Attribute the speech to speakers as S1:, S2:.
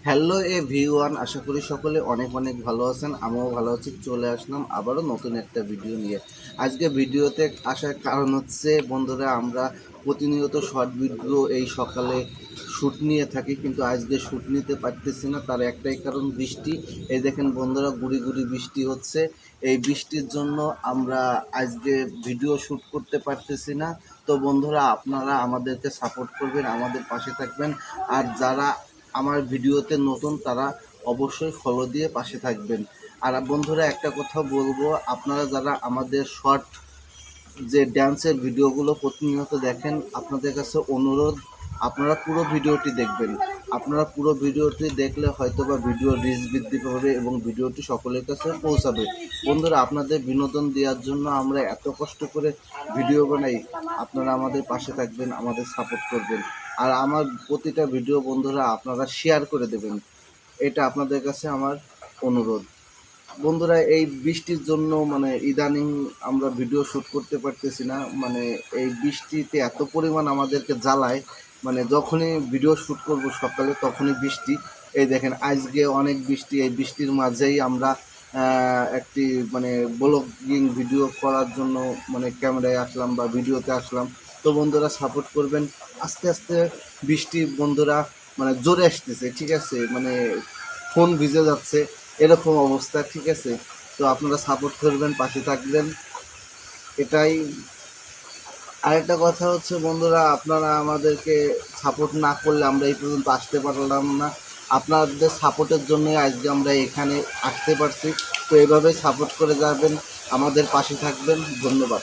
S1: Hello everyone, আশা করি সকলে অনেক অনেক ভালো আছেন। আমিও ভালো আছি। চলে আসলাম আবারও নতুন একটা ভিডিও নিয়ে। আজকে ভিডিওতে আসার কারণ হচ্ছে বন্ধুরা, আমরা প্রতিনিয়ত শর্ট ভিডিও এই সকালে শ্যুট নিয়ে থাকি, কিন্তু আজকে শ্যুট নিতে পারতেছি না। তার একটাই কারণ, বৃষ্টি। এই দেখেন বন্ধুরা, গুড়ি গুড়ি বৃষ্টি হচ্ছে। এই বৃষ্টির জন্য আমরা আজকে ভিডিও শ্যুট করতে পারতেছি না। তো বন্ধুরা, আপনারা আমাদেরকে সাপোর্ট করবেন, আমাদের পাশে থাকবেন। আর যারা আমার ভিডিওতে নতুন তারা অবশ্যই ফলো দিয়ে পাশে থাকবেন। আর বন্ধুরা, একটা কথা বলবো, আপনারা যারা আমাদের শর্ট যে ড্যান্সের ভিডিওগুলো প্রতিনিয়ত দেখেন, আপনাদের কাছে অনুরোধ, আপনারা পুরো ভিডিওটি দেখবেন। আপনারা পুরো ভিডিওটি দেখলে হয়তো বা ভিডিও রিচ বৃদ্ধি পাবে এবং ভিডিওটি সকলের কাছে পৌঁছাবে। বন্ধুরা, আপনাদের বিনোদন দেওয়ার জন্য আমরা এত কষ্ট করে ভিডিও বানাই। আপনারা আমাদের পাশে থাকবেন, আমাদের সাপোর্ট করবেন। আর আমার প্রতিটা ভিডিও বন্ধুরা আপনারা শেয়ার করে দেবেন, এটা আপনাদের কাছে আমার অনুরোধ। বন্ধুরা, এই বৃষ্টির জন্য ইদানিং আমরা ভিডিও শ্যুট করতে পারতেছি না। এই বৃষ্টিতে এত পরিমাণ আমাদেরকে জ্বালায়, যখনই ভিডিও শ্যুট করব সকালে তখনই বৃষ্টি। এই দেখেন আজকে অনেক বৃষ্টি। এই বৃষ্টির মাঝেই আমরা একটি ব্লগিং ভিডিও করার জন্য ক্যামেরায় আসলাম বা ভিডিওতে আসলাম। তো বন্ধুরা, সাপোর্ট করবেন। আস্তে আস্তে বৃষ্টি বন্ধুরা জোরে আসতেছে, ঠিক আছে, ফোন ভিজে যাচ্ছে, এরকম অবস্থা, ঠিক আছে। তো আপনারা সাপোর্ট করবেন, পাশে থাকবেন, এটাই। আরেকটা কথা হচ্ছে বন্ধুরা, আপনারা আমাদেরকে সাপোর্ট না করলে আমরা এই পর্যন্ত আসতে পারলাম না। আপনাদের সাপোর্টের জন্যই আজকে আমরা এখানে আসতে পারছি। তো এভাবে সাপোর্ট করে যাবেন, আমাদের পাশে থাকবেন। ধন্যবাদ।